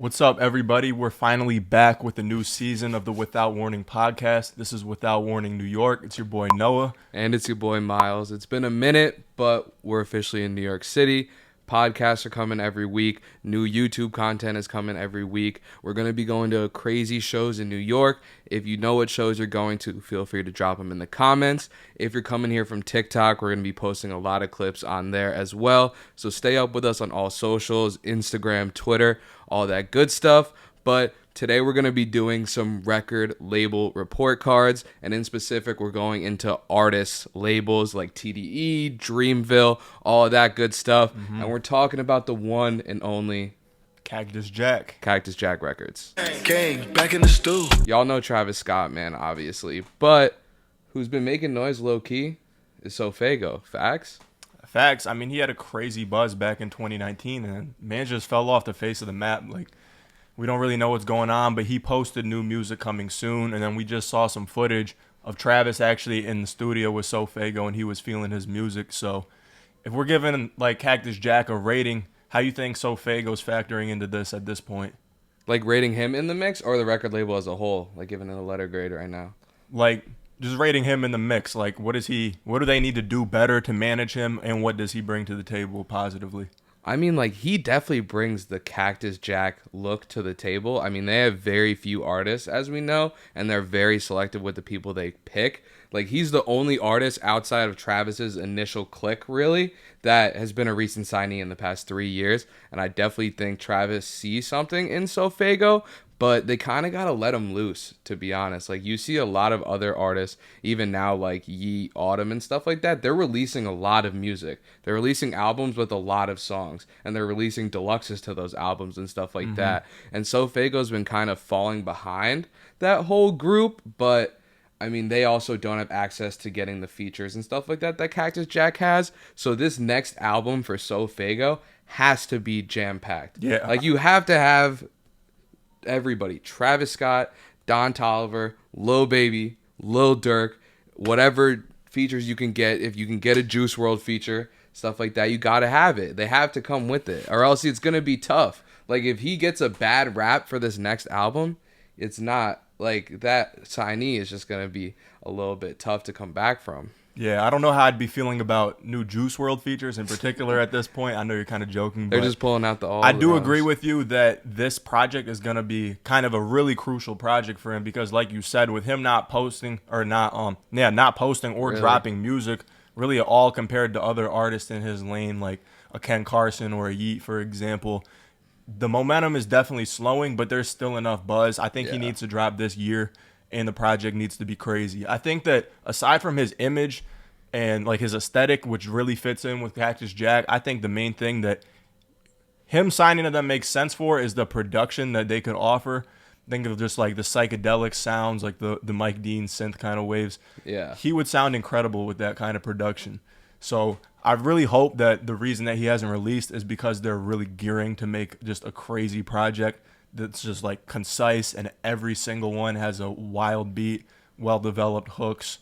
What's up, everybody? We're finally back with a new season of the Without Warning podcast. This is Without Warning New York. It's your boy Noah. And it's your boy Miles. It's been a minute, but we're officially in New York City. Podcasts are coming every week. New YouTube content is coming every week. We're going to be going to crazy shows in New York. If you know what shows you're going to, feel free to drop them in the comments. If you're coming here from TikTok, we're going to be posting a lot of clips on there as well. So stay up with us on all socials, Instagram, Twitter, all that good stuff. But today we're going to be doing some record label report cards, and in specific we're going into artists labels like TDE, Dreamville, all of that good stuff. And we're talking about the one and only Cactus Jack Records. Gang, back in the stew. Y'all know Travis Scott, man, obviously, but who's been making noise low-key is Sofaygo. Facts? Facts. I mean, he had a crazy buzz back in 2019, and man just fell off the face of the map. Like, we don't really know what's going on, but he posted new music coming soon, and then we just saw some footage of Travis actually in the studio with Sofaygo, and he was feeling his music. So if we're giving, like, Cactus Jack a rating, how you think Sofaygo's factoring into this at this point? Like, rating him in the mix or the record label as a whole? Like, giving it a letter grade right now? Like, just rating him in the mix. Like, what do they need to do better to manage him, and what does he bring to the table positively? I mean, like, he definitely brings the Cactus Jack look to the table. I mean, they have very few artists, as we know, and they're very selective with the people they pick. Like, he's the only artist outside of Travis's initial clique, really, that has been a recent signee in the past 3 years. And I definitely think Travis sees something in Sofaygo, but they kind of got to let him loose, to be honest. Like, you see a lot of other artists, even now, like Yeet, Autumn, and stuff like that. They're releasing a lot of music. They're releasing albums with a lot of songs, and they're releasing deluxes to those albums and stuff like that. And Sofaygo's been kind of falling behind that whole group, but I mean, they also don't have access to getting the features and stuff like that Cactus Jack has. So this next album for Sofaygo has to be jam-packed. Yeah. Like, you have to have everybody. Travis Scott, Don Toliver, Lil Baby, Lil Durk, whatever features you can get. If you can get a Juice WRLD feature, stuff like that, you got to have it. They have to come with it, or else it's going to be tough. Like, if he gets a bad rap for this next album, it's not like that signee is just going to be a little bit tough to come back from. Yeah, I don't know how I'd be feeling about new Juice WRLD features in particular at this point. I know you're kind of joking, but They're just pulling out the all. I do agree with you that this project is going to be kind of a really crucial project for him because, like you said, with him not posting or not posting or dropping music, really at all compared to other artists in his lane, like a Ken Carson or a Yeet, for example, the momentum is definitely slowing, but there's still enough buzz. I think he needs to drop this year, and the project needs to be crazy. I think that aside from his image and like his aesthetic, which really fits in with Cactus Jack, I think the main thing that him signing to them makes sense for is the production that they could offer. Think of just like the psychedelic sounds, like the Mike Dean synth kind of waves. Yeah. He would sound incredible with that kind of production. So I really hope that the reason that he hasn't released is because they're really gearing to make just a crazy project that's just like concise, and every single one has a wild beat, well-developed hooks,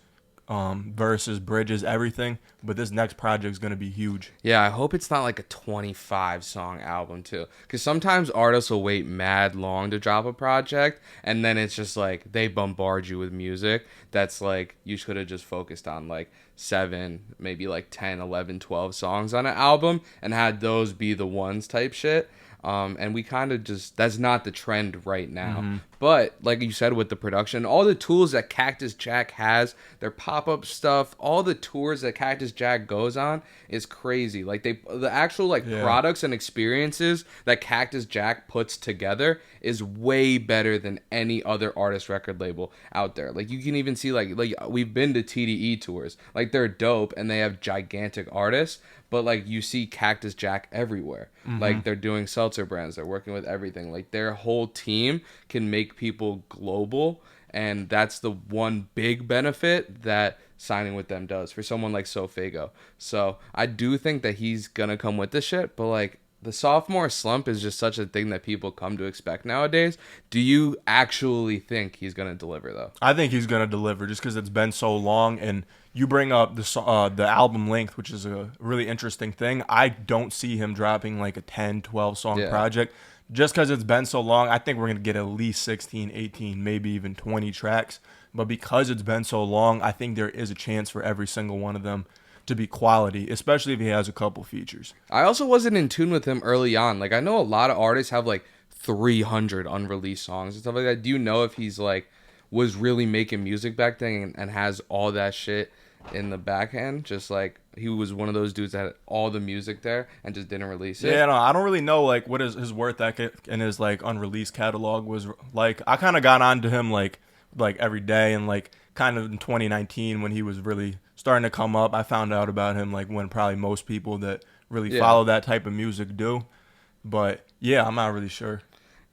verses, bridges, everything. But this next project is going to be huge. Yeah, I hope it's not like a 25-song album, too. Because sometimes artists will wait mad long to drop a project, and then it's just like they bombard you with music that's like you should have just focused on like 7, maybe like 10, 11, 12 songs on an album and had those be the ones type shit. And we kind of just, that's not the trend right now. But like you said, with the production, all the tools that Cactus Jack has, their pop-up stuff, all the tours that Cactus Jack goes on is crazy. Like the actual products and experiences that Cactus Jack puts together is way better than any other artist record label out there. Like, you can even see like we've been to TDE tours. Like, they're dope and they have gigantic artists, but like you see Cactus Jack everywhere. Like, they're doing seltzer brands, they're working with everything. Like, their whole team can make people global, and that's the one big benefit that signing with them does for someone like Sofaygo. So I do think that he's gonna come with this shit, but like, the sophomore slump is just such a thing that people come to expect nowadays. Do you actually think he's going to deliver, though? I think he's going to deliver just because it's been so long. And you bring up the album length, which is a really interesting thing. I don't see him dropping like a 10, 12 song project just because it's been so long, I think we're going to get at least 16, 18, maybe even 20 tracks. But because it's been so long, I think there is a chance for every single one of them to be quality, especially if he has a couple features. I also wasn't in tune with him early on. Like, I know a lot of artists have like 300 unreleased songs and stuff like that. Do you know if he's like was really making music back then and has all that shit in the backhand? Just like he was one of those dudes that had all the music there and just didn't release it. Yeah, no, I don't really know like what his worth ethic and his like unreleased catalog was like. I kind of got onto him like every day, and like kind of in 2019 when he was really starting to come up, I found out about him like when probably most people that really follow that type of music do. But yeah, I'm not really sure.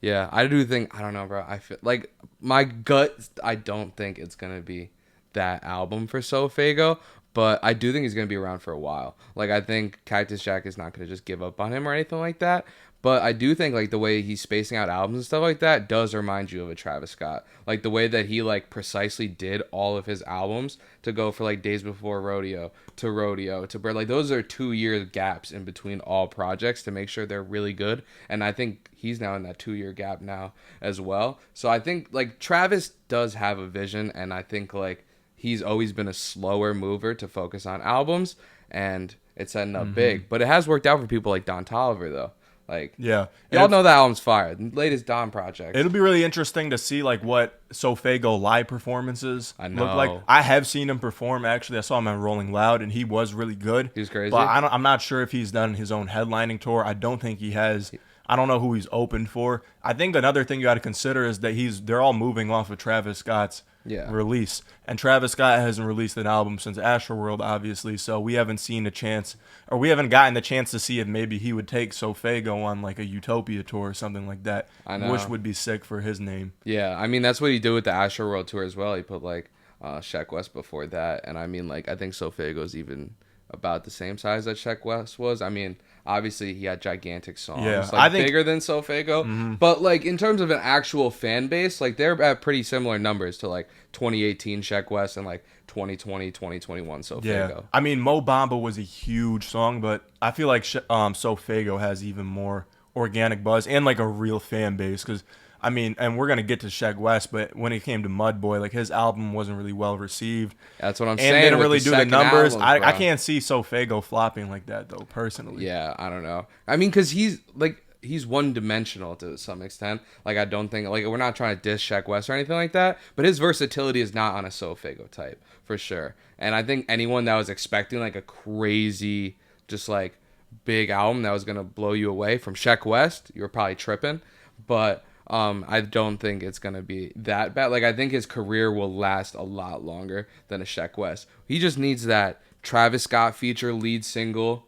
Yeah, I do think, I don't know, bro. I feel like my gut, I don't think it's going to be that album for Sofaygo, but I do think he's going to be around for a while. Like, I think Cactus Jack is not going to just give up on him or anything like that. But I do think, like, the way he's spacing out albums and stuff like that does remind you of a Travis Scott. Like, the way that he, like, precisely did all of his albums to go for, like, Days Before Rodeo to Bird. Like, those are 2-year gaps in between all projects to make sure they're really good. And I think he's now in that 2-year gap now as well. So I think, like, Travis does have a vision, and I think, like, he's always been a slower mover to focus on albums, and it's setting up big. But it has worked out for people like Don Toliver, though. Like, yeah, y'all know that album's fire. The latest Don project. It'll be really interesting to see like what Sofaygo live performances look like. I have seen him perform. Actually, I saw him at Rolling Loud, and he was really good. He was crazy. But I'm not sure if he's done his own headlining tour. I don't think he has. I don't know who he's opened for. I think another thing you got to consider is that they're all moving off of Travis Scott's release. And Travis Scott hasn't released an album since Astroworld, obviously, so we haven't seen a chance, or we haven't gotten the chance to see if maybe he would take Sofaygo on like a Utopia tour or something like that, which would be sick for his name. Yeah, I mean, that's what he did with the Astroworld tour as well. He put like Sheck West before that, and I mean, like, I think Sofaygo's even about the same size that Sheck West was. I mean, obviously he had gigantic songs, like I think bigger than Sofaygo, but like in terms of an actual fan base, like they're at pretty similar numbers to like 2018 Sheck West and like 2020, 2021 Sofaygo. Yeah, I mean, Mo Bamba was a huge song, but I feel like Sofaygo has even more organic buzz and like a real fan base, because I mean, and we're going to get to Sheck West, but when it came to Mud Boy, like his album wasn't really well received. That's what I'm saying. And didn't really do the numbers. Album, I can't see Sofaygo flopping like that, though, personally. Yeah, I don't know. I mean, because he's one-dimensional to some extent. Like, I don't think, like, we're not trying to diss Sheck West or anything like that, but his versatility is not on a Sofaygo type, for sure. And I think anyone that was expecting, like, a crazy, just, like, big album that was going to blow you away from Sheck West, you were probably tripping. But I don't think it's going to be that bad. Like, I think his career will last a lot longer than a Sheck West. He just needs that Travis Scott feature lead single,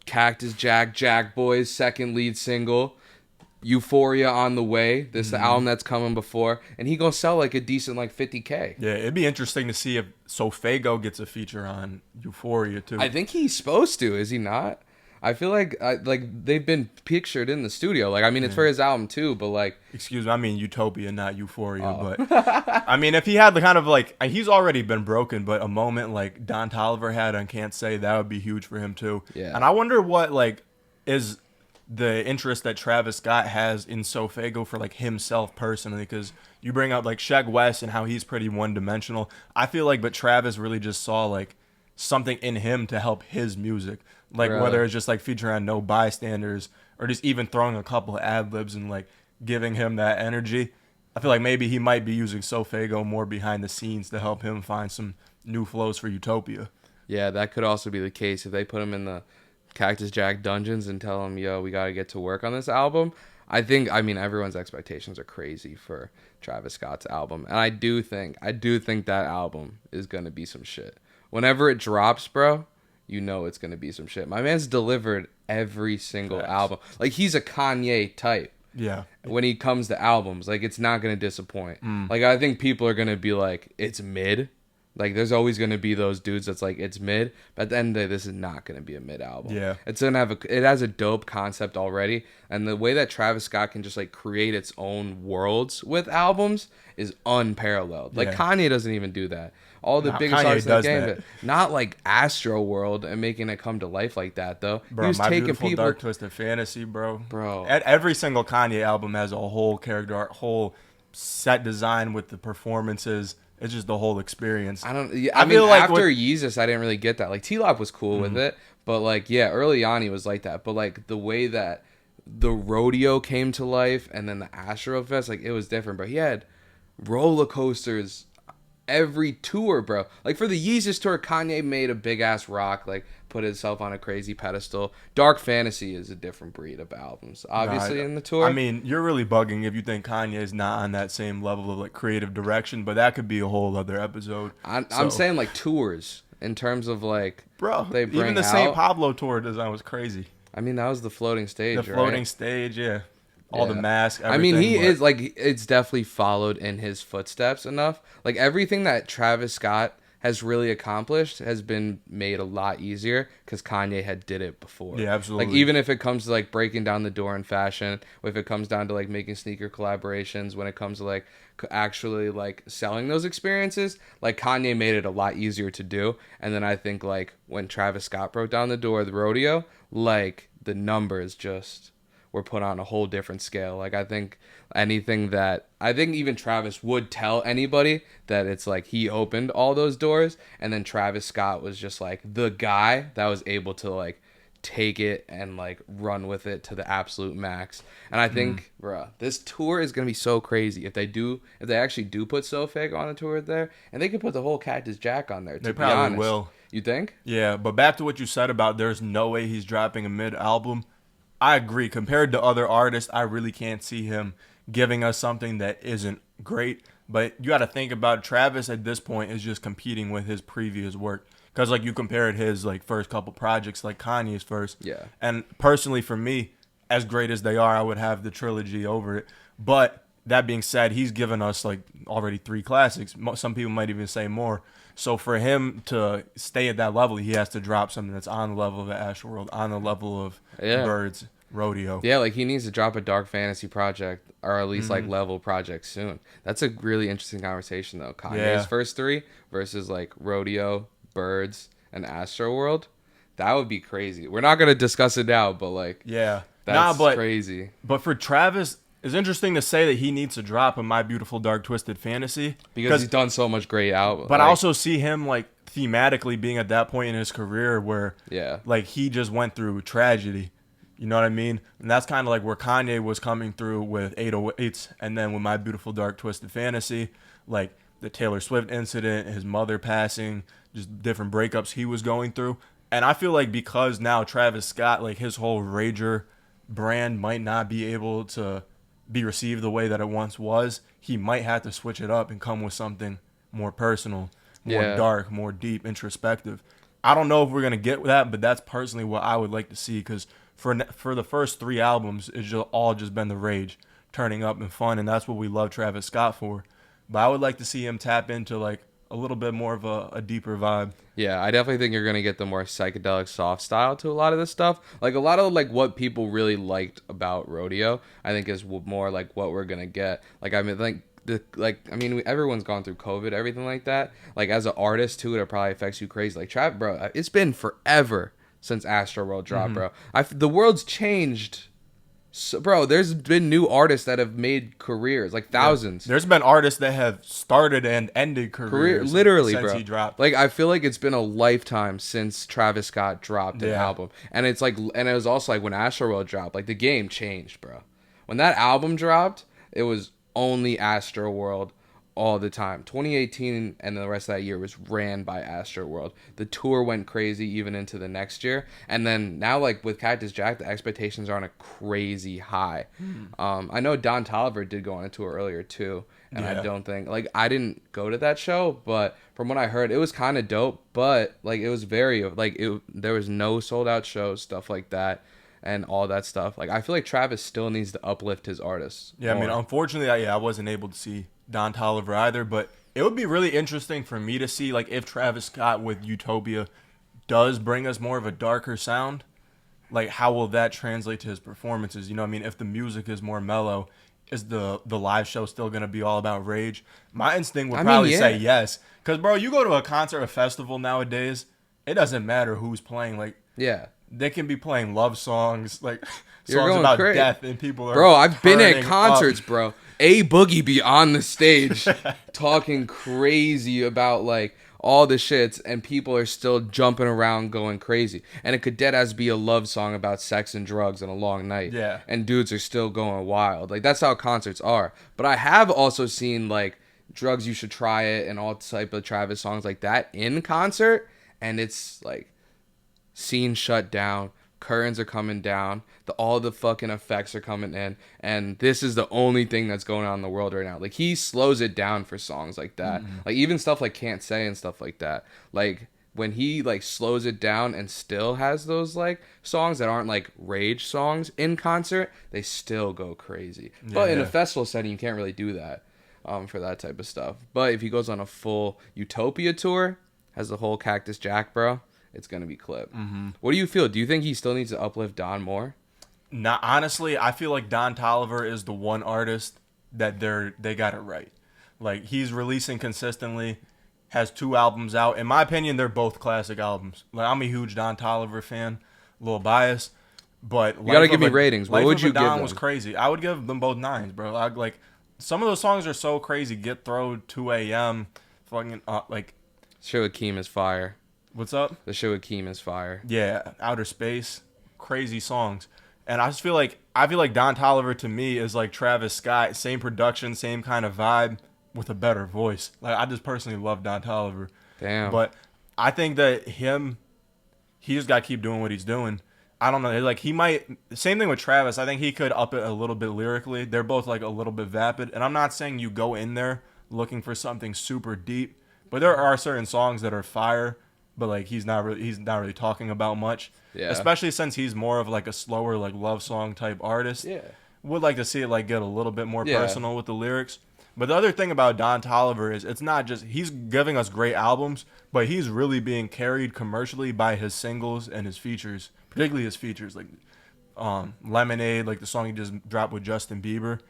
Cactus Jack, JACKBOYS second lead single, Euphoria on the way. This is the album that's coming before, and he gonna sell like a decent like 50K. Yeah, it'd be interesting to see if Sofaygo gets a feature on Euphoria too. I think he's supposed to. Is he not? I feel like they've been pictured in the studio. Like, I mean, it's for his album too, but like, excuse me, I mean Utopia, not Euphoria. But I mean, if he had the kind of like, he's already been broken, but a moment like Don Toliver had on Can't Say, that would be huge for him too. Yeah. And I wonder what like is the interest that Travis Scott has in Sofaygo for like himself personally, because you bring up like Sheck West and how he's pretty one-dimensional. I feel like, but Travis really just saw like something in him to help his music. Like, whether it's just like featuring on No Bystanders or just even throwing a couple of ad-libs and like giving him that energy. I feel like maybe he might be using Sofaygo more behind the scenes to help him find some new flows for Utopia. Yeah, that could also be the case if they put him in the Cactus Jack dungeons and tell him, yo, we got to get to work on this album. I mean, everyone's expectations are crazy for Travis Scott's album. And I do think that album is going to be some shit. Whenever it drops, bro, you know it's going to be some shit. My man's delivered every single album. Like, he's a Kanye type. Yeah. When he comes to albums, like, it's not going to disappoint. Like, I think people are going to be like, it's mid, Like, there's always going to be those dudes that's like, it's mid, but at the end of the day, this is not going to be a mid album. Yeah. It's going to have it has a dope concept already, and the way that Travis Scott can just, like, create its own worlds with albums is unparalleled. Like, Yeah. Kanye doesn't even do that. All the biggest Kanye artists in the does game, that. but not like Astro World and making it come to life like that, though. Bro, He was My taking Beautiful people... Dark Twisted Fantasy, bro. Bro. Every single Kanye album has a whole character art, whole set design with the performances. It's just the whole experience. I mean, feel like after Yeezus, I didn't really get that. Like, T-Lop was cool with it, but, like, yeah, early on he was like that. But, like, the way that the rodeo came to life and then the Astro Fest, like, it was different, bro. He had roller coasters every tour, bro. Like, for the Yeezus tour, Kanye made a big-ass rock, like, put himself on a crazy pedestal. Dark Fantasy is a different breed of albums, obviously, in the tour. I mean, you're really bugging if you think Kanye is not on that same level of, like, creative direction, but that could be a whole other episode. I'm saying, like, tours in terms of, like, Bro, they bring even the out, St. Pablo tour design was crazy. I mean, that was the floating stage, The floating right? stage, yeah. All the Yeah. masks, I mean, everything, he is, like, it's definitely followed in his footsteps enough. Like, everything that Travis Scott has really accomplished has been made a lot easier because Kanye had did it before. Yeah, absolutely. Like, even if it comes to, like, breaking down the door in fashion, if it comes down to, like, making sneaker collaborations, when it comes to, like, actually, like, selling those experiences, like, Kanye made it a lot easier to do. And then I think, like, when Travis Scott broke down the door of the rodeo, like, the numbers just were put on a whole different scale. Like, I think even Travis would tell anybody that it's like he opened all those doors, and then Travis Scott was just like the guy that was able to, like, take it and, like, run with it to the absolute max. And I think, bruh, this tour is gonna be so crazy if they actually do put Sofaygo on the tour there, and they could put the whole Cactus Jack on there. They probably will. You think? Yeah, but back to what you said about there's no way he's dropping a mid-album. I agree. Compared to other artists, I really can't see him giving us something that isn't great. But you got to think about Travis at this point is just competing with his previous work. Because, like, you compared his, like, first couple projects, like Kanye's first. Yeah. And personally, for me, as great as they are, I would have the trilogy over it. But that being said, he's given us, like, already 3 classics. Some people might even say more. So for him to stay at that level, he has to drop something that's on the level of Astroworld, on the level of Birds, Rodeo. Yeah, like, he needs to drop a Dark Fantasy project, or at least, like, level project soon. That's a really interesting conversation, though. Kanye's first 3 versus, like, Rodeo, Birds, and Astroworld. That would be crazy. We're not going to discuss it now, but, like, that's crazy. But for Travis, it's interesting to say that he needs to drop a My Beautiful Dark Twisted Fantasy. Because he's done so much great albums. But I also see him, like, thematically being at that point in his career where, like, he just went through tragedy. You know what I mean? And that's kind of like where Kanye was coming through with 808s, and then with My Beautiful Dark Twisted Fantasy, like the Taylor Swift incident, his mother passing, just different breakups he was going through. And I feel like because now Travis Scott, like, his whole Rager brand might not be able to be received the way that it once was, he might have to switch it up and come with something more personal, more dark, more deep, introspective. I don't know if we're going to get that, but that's personally what I would like to see, because for the first 3 albums, it's just all just been the rage, turning up and fun, and that's what we love Travis Scott for. But I would like to see him tap into, like, a little bit more of a deeper vibe. Yeah, I definitely think you're going to get the more psychedelic soft style to a lot of this stuff. Like, a lot of, like, what people really liked about Rodeo, I think, is more like what we're going to get. Like, I mean, everyone's gone through COVID, everything like that. Like, as an artist, too, it probably affects you crazy. Like, bro, it's been forever since Astroworld dropped, bro. The world's changed. So, bro, there's been new artists that have made careers, like thousands. There's been artists that have started and ended careers literally, since bro. he dropped. Like, I feel like it's been a lifetime since Travis Scott dropped an album. And it's like, and it was also like when Astroworld dropped, like, the game changed, bro. When that album dropped, it was only Astroworld all the time. 2018 and the rest of that year was ran by Astroworld. The tour went crazy even into the next year. And then now, like, with Cactus Jack, the expectations are on a crazy high. I know Don Toliver did go on a tour earlier too. And I don't think, like, I didn't go to that show, but from what I heard, it was kind of dope. But, like, it was very, like, there was no sold out shows, stuff like that. And all that stuff. Like, I feel like Travis still needs to uplift his artists. Yeah, I mean, unfortunately, I wasn't able to see Don Toliver either, but It would be really interesting for me to see, like, if Travis Scott with Utopia does bring us more of a darker sound, like, how will that translate to his performances? You know what I mean? If the music is more mellow, is the live show still going to be all about rage? My instinct would probably say yes. Because, bro, you go to a concert or festival nowadays, it doesn't matter who's playing. Like, Yeah. they can be playing love songs, like songs about death, and people are. Bro, I've been at turning concerts, up. bro. A Boogie be on the stage talking crazy about like all the shits, and people are still jumping around going crazy. And it could dead ass be a love song about sex and drugs and a long night. Yeah. And dudes are still going wild. Like, that's how concerts are. But I have also seen like Drugs You Should Try It and all type of Travis songs like that in concert, and it's like scene shut down, curtains are coming down, all the fucking effects are coming in, and this is the only thing that's going on in the world right now. Like, he slows it down for songs like that. Like, even stuff like Can't Say and stuff like that. Like, when he like slows it down and still has those like songs that aren't like rage songs in concert, they still go crazy. But in a festival setting, you can't really do that for that type of stuff. But if he goes on a full Utopia tour, has the whole Cactus Jack, bro, it's gonna be clipped. What do you feel? Do you think he still needs to uplift Don more? Nah, honestly, I feel like Don Toliver is the one artist that they got it right. Like, he's releasing consistently, has 2 albums out. In my opinion, they're both classic albums. Like, I'm a huge Don Toliver fan, a little biased, but you gotta give me ratings. What would you give them? Was crazy. I would give them both 9s, bro. Like, some of those songs are so crazy. Get Throw, 2 a.m. Fucking like. Shit with Keem is fire. What's up? The shit with Keem is fire. Yeah, Outer Space, crazy songs. And I feel like Don Toliver to me is like Travis Scott, same production, same kind of vibe with a better voice. Like, I just personally love Don Toliver. Damn. But I think that he just got to keep doing what he's doing. I don't know. Like, he might, same thing with Travis. I think he could up it a little bit lyrically. They're both like a little bit vapid. And I'm not saying you go in there looking for something super deep, but there are certain songs that are fire, but like he's not really talking about much. Yeah. Especially since he's more of like a slower like love song type artist. Yeah. Would like to see it like get a little bit more personal with the lyrics. But the other thing about Don Toliver is it's not just he's giving us great albums, but he's really being carried commercially by his singles and his features, particularly his features like Lemonade, like the song he just dropped with Justin Bieber.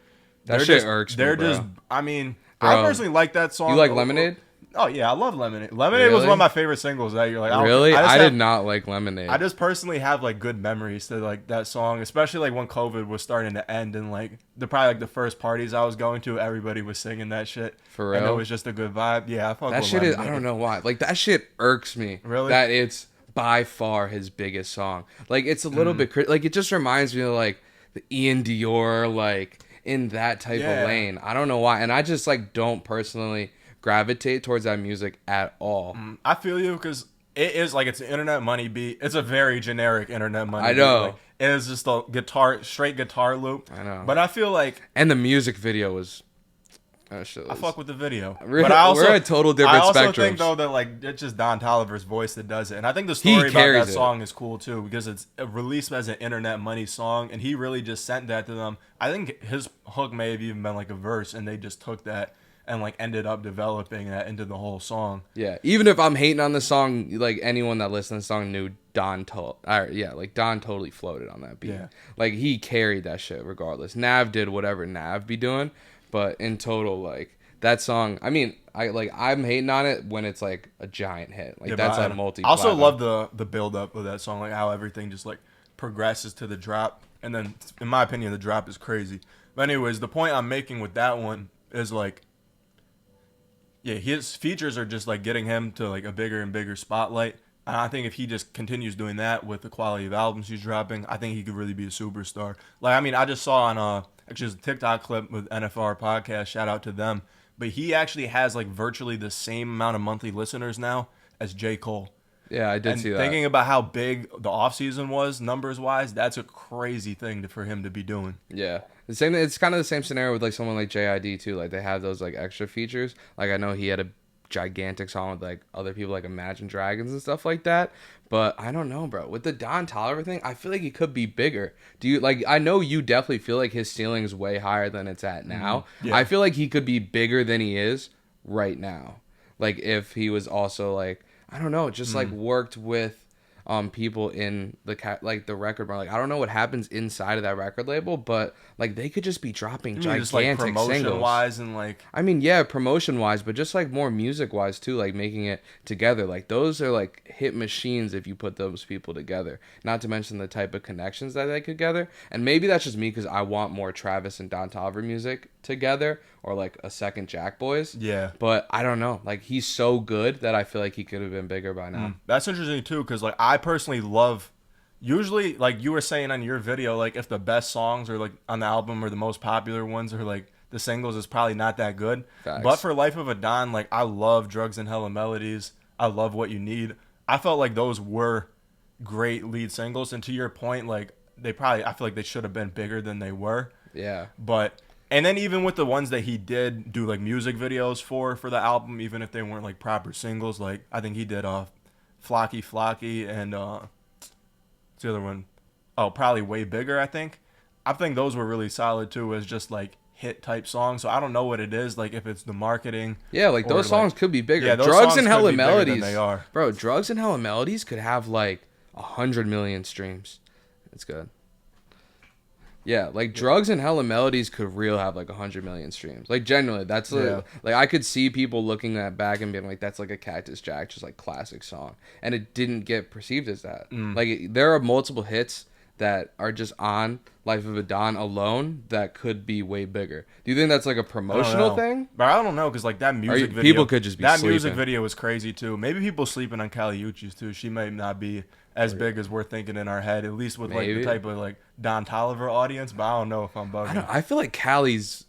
That shit irks me, bro. I mean, Bro. I personally like that song. You like Lemonade? Oh yeah, I love Lemonade. Lemonade was Really? one of my favorite singles that year. Like, Really? I did not like Lemonade. I just personally have like good memories to like that song, especially like when COVID was starting to end and like the first parties I was going to, everybody was singing that shit. For real? And it was just a good vibe. Yeah, I fuck that with shit is, Lemonade. I don't know why. Like, that shit irks me. Really? That it's by far his biggest song. Like, it's a little bit, like, it just reminds me of like the Ian Dior, like in that type of lane. I don't know why. And I just like don't personally gravitate towards that music at all. I feel you because it is like it's an internet money beat. It's a very generic internet money I know. beat. Like, it is just a straight guitar loop. I know. But I feel like And the music video was... That shit was I fuck with the video. We're, But I also, we're at total different I also spectrums. think though that like it's just Don Toliver's voice that does it, and I think the story about carries that it. song is cool too because it's released as an internet money song, and he really just sent that to them. I think his hook may have even been like a verse, and they just took that and like ended up developing that into the whole song. Yeah, even if I'm hating on the song, like anyone that listened to the song knew Don totally floated on that beat. Yeah. Like, he carried that shit regardless. Nav did whatever Nav be doing, but in total, like, that song, I mean, I'm hating on it when it's like a giant hit. Like, Yeah, that's but a multi. I also love the build up of that song, like how everything just like progresses to the drop, and then in my opinion the drop is crazy. But anyways, the point I'm making with that one is like, yeah, his features are just like getting him to like a bigger and bigger spotlight. And I think if he just continues doing that with the quality of albums he's dropping, I think he could really be a superstar. Like, I mean, I just saw on actually a TikTok clip with NFR podcast, shout out to them, but he actually has like virtually the same amount of monthly listeners now as J. Cole. Yeah, I did And see that. thinking about how big the offseason was numbers wise, that's a crazy thing for him to be doing. Yeah. The same. It's kind of the same scenario with like someone like JID too. Like, they have those like extra features. Like, I know he had a gigantic song with like other people like Imagine Dragons and stuff like that. But I don't know, bro. With the Don Toliver thing, I feel like he could be bigger. Do you like? I know you definitely feel like his ceiling is way higher than it's at now. Yeah. I feel like he could be bigger than he is right now. Like if he was also like, I don't know, just like worked with people in the like the record bar. Like I don't know what happens inside of that record label, but like they could just be dropping gigantic just like promotion singles. wise and like, I mean, yeah, promotion wise, but just like more music wise too, like making it together. Like those are like hit machines if you put those people together. Not to mention the type of connections that they could gather. And maybe that's just me because I want more Travis and Don Toliver music together, or like a second JACKBOYS. yeah. But I don't know. Like he's so good that I feel like he could have been bigger by now. That's interesting too, because like I personally love, usually like you were saying on your video, like if the best songs are like on the album or the most popular ones are like the singles, is probably not that good. Facts. But for Life of a Don, like I love Drugs and Hella Melodies. I love What You Need. I felt like those were great lead singles, and to your point, like I feel like they should have been bigger than they were. Yeah. But and then even with the ones that he did do like music videos for the album, even if they weren't like proper singles, like I think he did Flocky Flocky and what's the other one? Oh, probably Way Bigger, I think. I think those were really solid too as just like hit type songs. So I don't know what it is, like if it's the marketing. Yeah, like those songs could be bigger. Yeah, those Drugs songs and could Hella be bigger Melodies. than they are. Bro, Drugs and Hella Melodies could have like 100 million streams. It's good. Yeah, like Drugs and Hella Melodies could real have like 100 million streams. Like genuinely, that's like I could see people looking at back and being like, that's like a Cactus Jack, just like classic song, and it didn't get perceived as that. Like there are multiple hits that are just on Life of a Don alone that could be way bigger. Do you think that's like a promotional thing? But I don't know, because like that music video, people could just be that sleeping. music video was crazy too. Maybe people sleeping on Kali Uchis too. She might not be as big as we're thinking in our head, at least with like the type of like Don Toliver audience. But I don't know if I'm bugging. I feel like Callie's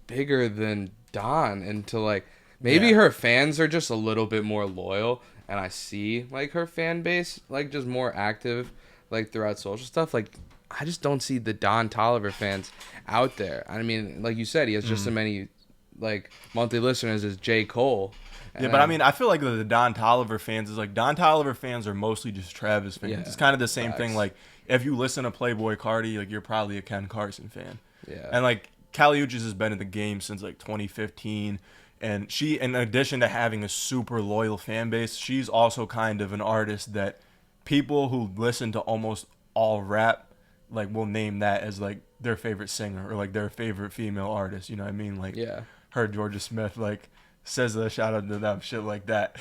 bigger than Don, and to like maybe her fans are just a little bit more loyal, and I see like her fan base like just more active like throughout social stuff. Like I just don't see the Don Toliver fans out there. I mean, like you said, he has just as many like monthly listeners as J. Cole. Yeah, but I mean, I feel like the Don Toliver fans is like Don Toliver fans are mostly just Travis fans. Yeah, it's kind of the same facts. thing. Like if you listen to Playboi Carti, like you're probably a Ken Carson fan. Yeah. And like Kali Uchis has been in the game since like 2015, and she, in addition to having a super loyal fan base, she's also kind of an artist that people who listen to almost all rap like will name that as like their favorite singer or like their favorite female artist. You know what I mean? Like her Georgia Smith like says a shout out to them, shit like that.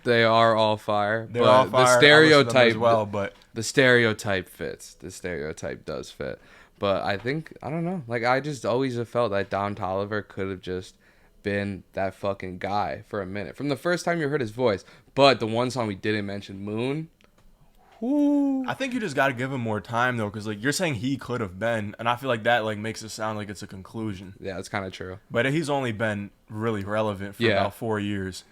They are all fire. They're all fire. The stereotype as well, but the stereotype fits. The stereotype does fit. But I think, I don't know. Like I just always have felt that Don Toliver could have just been that fucking guy for a minute. From the first time you heard his voice. But the one song we didn't mention, Moon. Whoo. I think you just got to give him more time though, because like you're saying he could have been, and I feel like that like makes it sound like it's a conclusion. Yeah, that's kind of true. But he's only been really relevant for about 4 years,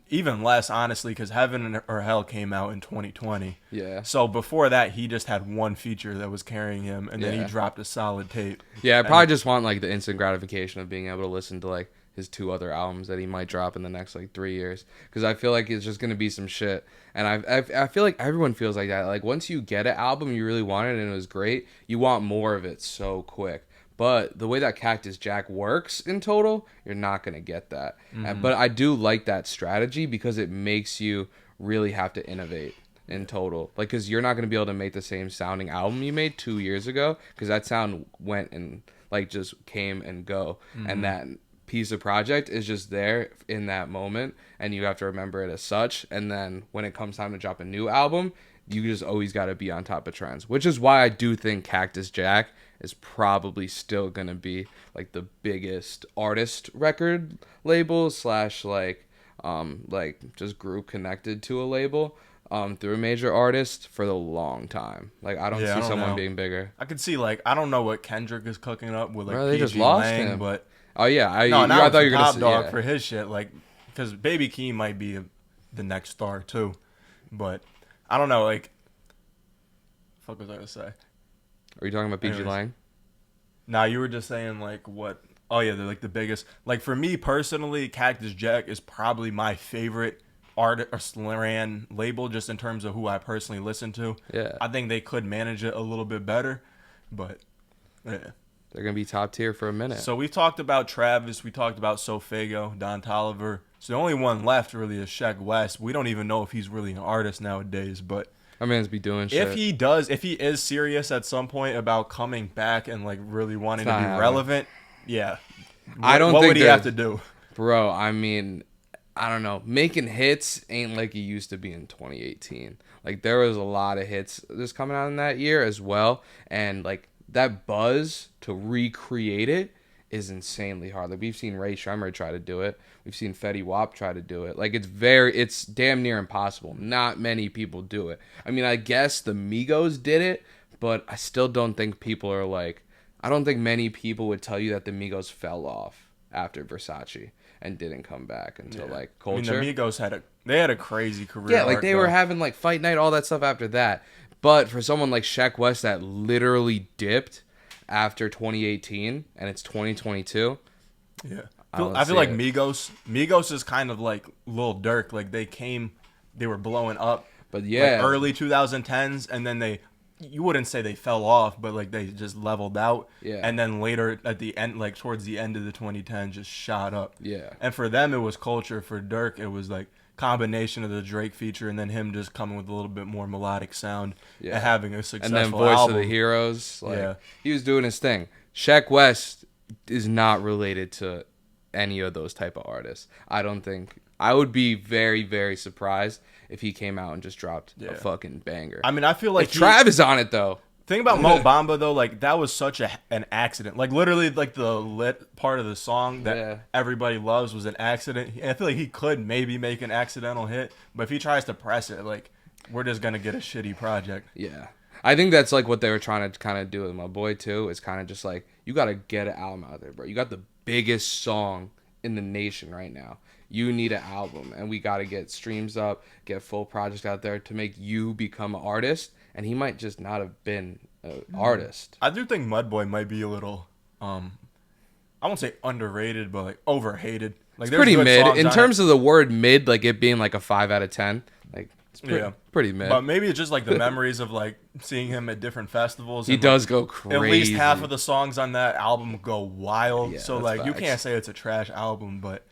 even less honestly, because Heaven or Hell came out in 2020. Yeah. So before that, he just had one feature that was carrying him, and then he dropped a solid tape. Yeah, I probably just want like the instant gratification of being able to listen to like his 2 other albums that he might drop in the next like 3 years, because I feel like it's just gonna be some shit, and I feel like everyone feels like that. Like once you get an album you really wanted and it was great, you want more of it so quick. But the way that Cactus Jack works in total, you're not gonna get that. But I do like that strategy because it makes you really have to innovate in total. Like, because you're not gonna be able to make the same sounding album you made 2 years ago, because that sound went and like just came and go, and that piece of project is just there in that moment, and you have to remember it as such. And then when it comes time to drop a new album, you just always got to be on top of trends, which is why I do think Cactus Jack is probably still gonna be like the biggest artist record label slash like just group connected to a label through a major artist for the long time. Like I don't see someone being bigger. I could see like I don't know what Kendrick is cooking up with like Bro, they PG just lost Lang, him. but Oh yeah, I thought you were gonna Top say Dog for his shit, like because Baby Keem might be the next star too, but I don't know. Like, fuck was I gonna say? Are you talking about PG Anyways. Lang? Nah, you were just saying like what? Oh yeah, they're like the biggest. Like for me personally, Cactus Jack is probably my favorite artist or label, just in terms of who I personally listen to. Yeah, I think they could manage it a little bit better, but yeah. they're gonna be top tier for a minute. So we talked about Travis, we talked about Sofaygo, Don Toliver, So the only one left really is Sheck West. We don't even know if he's really an artist nowadays, but Our man's be doing shit. if he is serious at some point about coming back and like really wanting to be relevant, yeah. I don't what think would he have to do? Bro, I mean, I don't know. Making hits ain't like it used to be in 2018. Like, there was a lot of hits just coming out in that year as well. And, like, that buzz to recreate it is insanely hard. Like, we've seen Ray Shremmer try to do it. We've seen Fetty Wap try to do it. Like, it's damn near impossible. Not many people do it. I mean, I guess the Migos did it, but I still don't think people are like, I don't think many people would tell you that the Migos fell off after Versace and didn't come back until like Culture. I mean, the Migos had a crazy career. Yeah, like they were having like Fight Night, all that stuff after that. But for someone like Sheck West that literally dipped after 2018 and it's 2022. Yeah. I feel like Migos is kind of like Lil Durk. Like they were blowing up. But yeah. Like early 2010s, and then you wouldn't say they fell off, but like they just leveled out. Yeah. And then later at the end, like towards the end of the 2010s, just shot up. Yeah. And for them, it was Culture. For Durk, it was like combination of the Drake feature and then him just coming with a little bit more melodic sound and having a successful album. And then Voice album. of the Heroes. Like, he was doing his thing. Sheck West is not related to any of those type of artists. I don't think. I would be very, very surprised if he came out and just dropped a fucking banger. I mean, I feel like Trav is on it though. Thing about Mo Bamba though, like that was such an accident. Like literally, like the lit part of the song that everybody loves was an accident. I feel like he could maybe make an accidental hit, but if he tries to press it, like we're just gonna get a shitty project. Yeah, I think that's like what they were trying to kind of do with my boy too. Is kind of just like you gotta get an album out there, bro. You got the biggest song in the nation right now. You need an album, and we got to get streams up, get full projects out there to make you become an artist. And he might just not have been an artist. I do think Mudboy might be a little, I won't say underrated, but like overhated. Like it's pretty mid in terms of the word mid, like it being like a 5 out of 10. Like it's pretty mid. But maybe it's just like the memories of like seeing him at different festivals. He does go crazy. At least half of the songs on that album go wild. Yeah, so like facts. you can't say it's a trash album, but.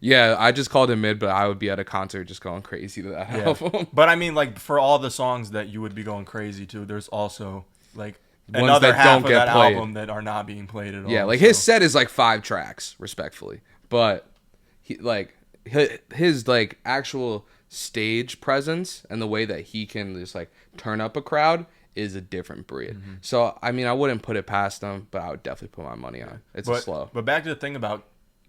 Yeah, I just called him mid, but I would be at a concert just going crazy to that album. But I mean, like for all the songs that you would be going crazy to, there's also like ones another that half don't of get that played. album that are not being played at all. Yeah, like his set is like 5 tracks, respectfully, but he like his like actual stage presence and the way that he can just like turn up a crowd is a different breed. Mm-hmm. So I mean, I wouldn't put it past him, but I would definitely put my money on it. It's slow. But back to the thing about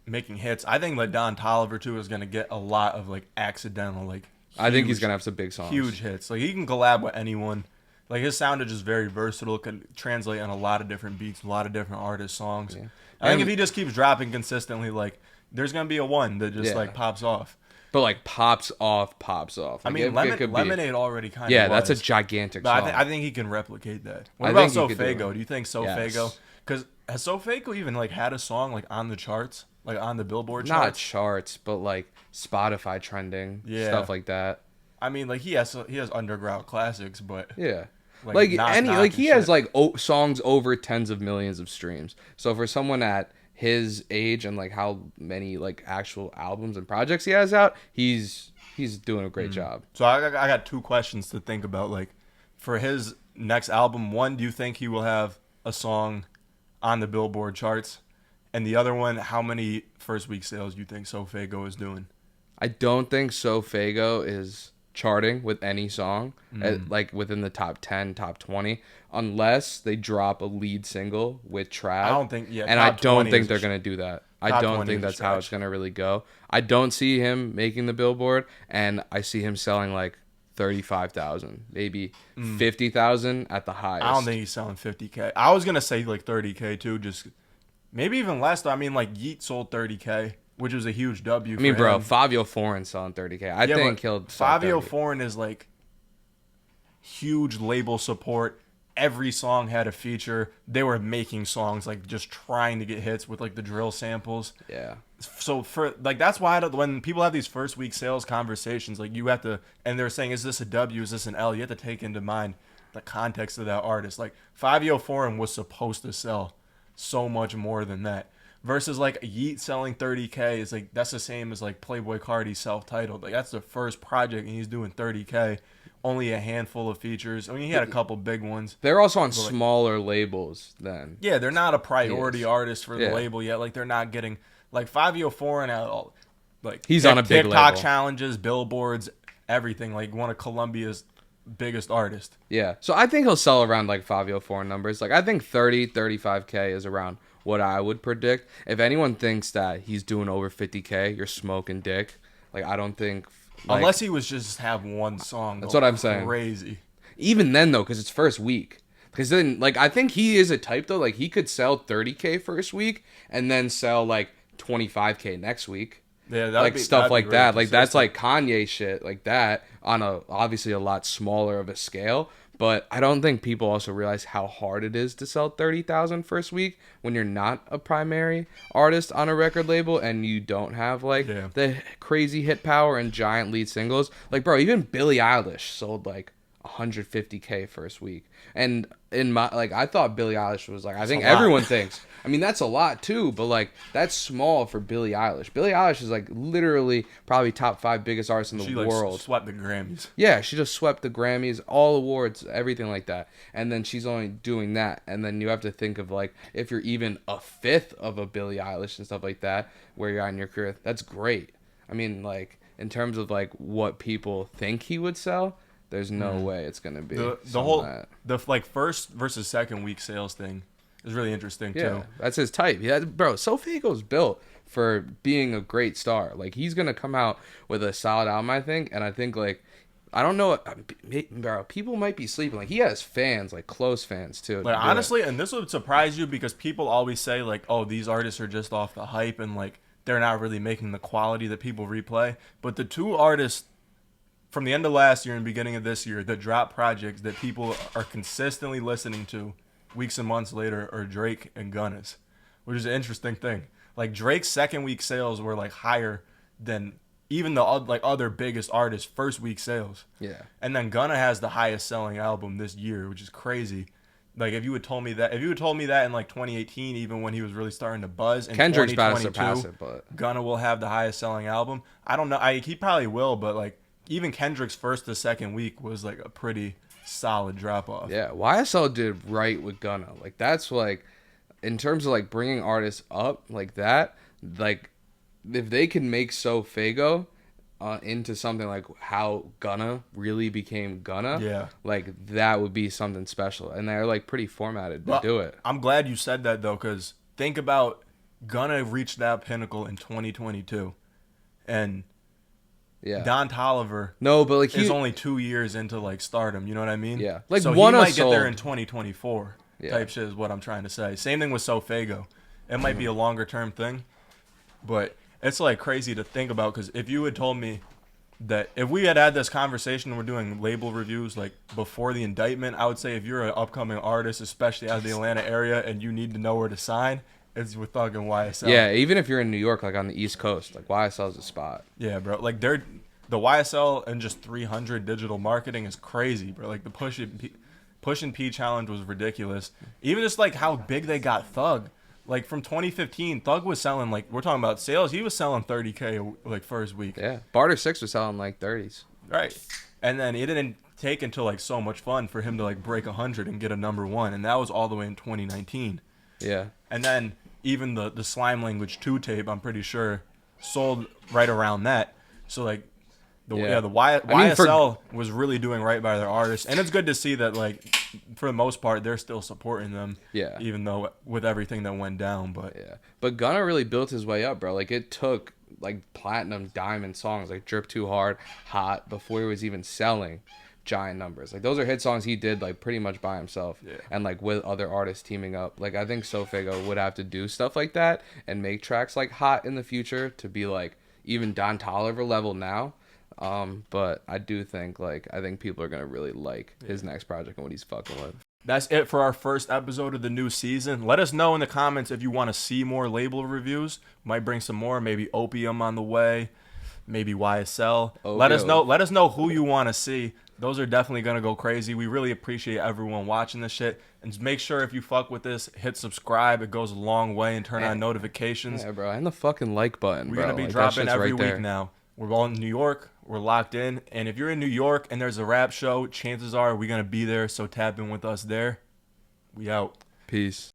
making hits, I think like Don Toliver too is gonna get a lot of like accidental like. I think he's gonna have some big songs, huge hits. Like he can collab with anyone. Like his sound is just very versatile. Can translate on a lot of different beats, a lot of different artist songs. Yeah. I think if he just keeps dropping consistently, like there's gonna be a one that just like pops off. But like pops off. Like, I mean, Lemonade already kind of. Yeah, that's a gigantic song. I think he can replicate that. What about Sofaygo? Do you think Sofaygo? Because has Sofaygo even like had a song like on the charts? Like on the Billboard charts? Not charts, but like Spotify trending, stuff like that. I mean, like he has underground classics, but yeah, like he has like songs over tens of millions of streams. So for someone at his age and like how many like actual albums and projects he has out, he's doing a great job. So I got 2 questions to think about. Like for his next album, one, do you think he will have a song on the Billboard charts? And the other one, how many first week sales do you think Sofaygo is doing? I don't think Sofaygo is charting with any song, like within the top 10, top 20, unless they drop a lead single with Trav. I don't think, and I don't think they're going to do that. I don't think that's how it's going to really go. I don't see him making the Billboard, and I see him selling like 35,000, maybe 50,000 at the highest. I don't think he's selling 50K. I was going to say like 30K too, just... Maybe even less, though. I mean, like, Yeet sold 30K, which was a huge W for him. Bro, Fabio Foreign selling 30K. I think he'll sell Fabio Foreign is, like, huge label support. Every song had a feature. They were making songs, like, just trying to get hits with, like, the drill samples. Yeah. So, that's why when people have these first week sales conversations, like, you have to, and they're saying, is this a W, is this an L? You have to take into mind the context of that artist. Like, Fabio Foreign was supposed to sell so much more than that. Versus like Yeet selling 30K is like that's the same as like Playboi Carti self-titled. Like that's the first project and he's doing 30K. Only a handful of features. I mean, he had a couple big ones. They're also on But, like, smaller labels then. yeah, they're not a priority artist for the Yeah. label yet. Like they're not getting like 504 and all like He's on a big TikTok label. challenges, billboards, everything. Like one of Colombia's biggest artists. Yeah. So I think he'll sell around like 504 numbers. Like I think 35K is around what I would predict. If anyone thinks that he's doing over 50K, you're smoking dick. Like I don't think Unless he was just have one song. That's what I'm saying. Crazy. even then though, because it's first week. Because then, like, I think he is a type though. Like, he could sell 30K first week and then sell like 25K next week. Yeah, like stuff like that. Like that's consistent. like Kanye shit like that on a obviously a lot smaller of a scale. But I don't think people also realize how hard it is to sell 30,000 first week when you're not a primary artist on a record label and you don't have like the crazy hit power and giant lead singles. Like, bro, even Billie Eilish sold like 150K first week. And in my like, I thought Billie Eilish was like, I think everyone thinks. I mean, that's a lot too, but like that's small for Billie Eilish. Billie Eilish is like literally probably top 5 biggest artists in the world. Like swept the Grammys. Yeah, she just swept the Grammys, all awards, everything like that. And then she's only doing that. And then you have to think of like if you're even a fifth of a Billie Eilish and stuff like that, where you're at in your career, that's great. I mean, like in terms of like what people think he would sell, there's no way it's gonna be the whole the like first versus second week sales thing is really interesting too. That's his type. Yeah, bro, Sofaygo's built for being a great star. Like he's gonna come out with a solid album, I think, and I think like I don't know, bro. People might be sleeping. Like he has fans, like close fans too. Like honestly, and this would surprise you because people always say like, "Oh, these artists are just off the hype and like they're not really making the quality that people replay." But the two artists from the end of last year and beginning of this year that drop projects that people are consistently listening to weeks and months later are Drake and Gunna's, which is an interesting thing. Like Drake's second week sales were like higher than even the like other biggest artists' first week sales. Yeah. And then Gunna has the highest selling album this year, which is crazy. Like if you had told me that in like 2018, even when he was really starting to buzz, in Kendrick's about to 2022, surpass it, but Gunna will have the highest selling album. I don't know. He probably will, but like even Kendrick's first to second week was like a pretty solid drop off. yeah, YSL did right with Gunna. Like that's like in terms of like bringing artists up like that. Like if they can make Sofaygo into something like how Gunna really became Gunna, like that would be something special. And they're like pretty formatted to do it. I'm glad you said that though, because think about Gunna reached that pinnacle in 2022, and Don Toliver but like is only 2 years into like stardom. You know what I mean? Yeah, like so one he might get there in 2024. Yeah. Type shit is what I'm trying to say. Same thing with Sofaygo. It might be a longer term thing, but it's like crazy to think about because if you had told me that if we had this conversation and we're doing label reviews like before the indictment, I would say if you're an upcoming artist, especially out of the Atlanta area, and you need to know where to sign, it's with Thug and YSL. Yeah, even if you're in New York, like on the East Coast, like YSL is a spot. Yeah, bro. Like the YSL and just 300 digital marketing is crazy, bro. Like the Push and P challenge was ridiculous. Even just like how big they got Thug. Like from 2015, Thug was selling like we're talking about sales. He was selling 30K like first week. Yeah, Barter 6 was selling like 30s. Right, and then it didn't take until like So Much Fun for him to like break 100 and get a #1, and that was all the way in 2019. Yeah, and then even the Slime Language 2 tape, I'm pretty sure, sold right around that. So like YSL was really doing right by their artists, and it's good to see that like for the most part they're still supporting them. Yeah. Even though with everything that went down, but Gunna really built his way up, bro. Like it took like platinum diamond songs like Drip Too Hard, Hot before he was even selling giant numbers. Like those are hit songs he did like pretty much by himself and like with other artists teaming up. Like I think Sofaygo would have to do stuff like that and make tracks like Hot in the future to be like even Don Toliver level now. But I do think I think people are gonna really like his next project and what he's fucking with. That's it for our first episode of the new season. Let us know in the comments if you want to see more label reviews. Might bring some more, maybe Opium on the way. maybe YSL. Okay. Let us know who you want to see. Those are definitely gonna go crazy. We really appreciate everyone watching this shit. And just make sure if you fuck with this, hit subscribe. It goes a long way, and turn on notifications. Yeah, bro, and the fucking like button, We're bro. gonna be Like, that dropping shit's every right week there. now. We're all in New York. We're locked in. And if you're in New York and there's a rap show, chances are we're gonna be there. So tap in with us there. We out. Peace.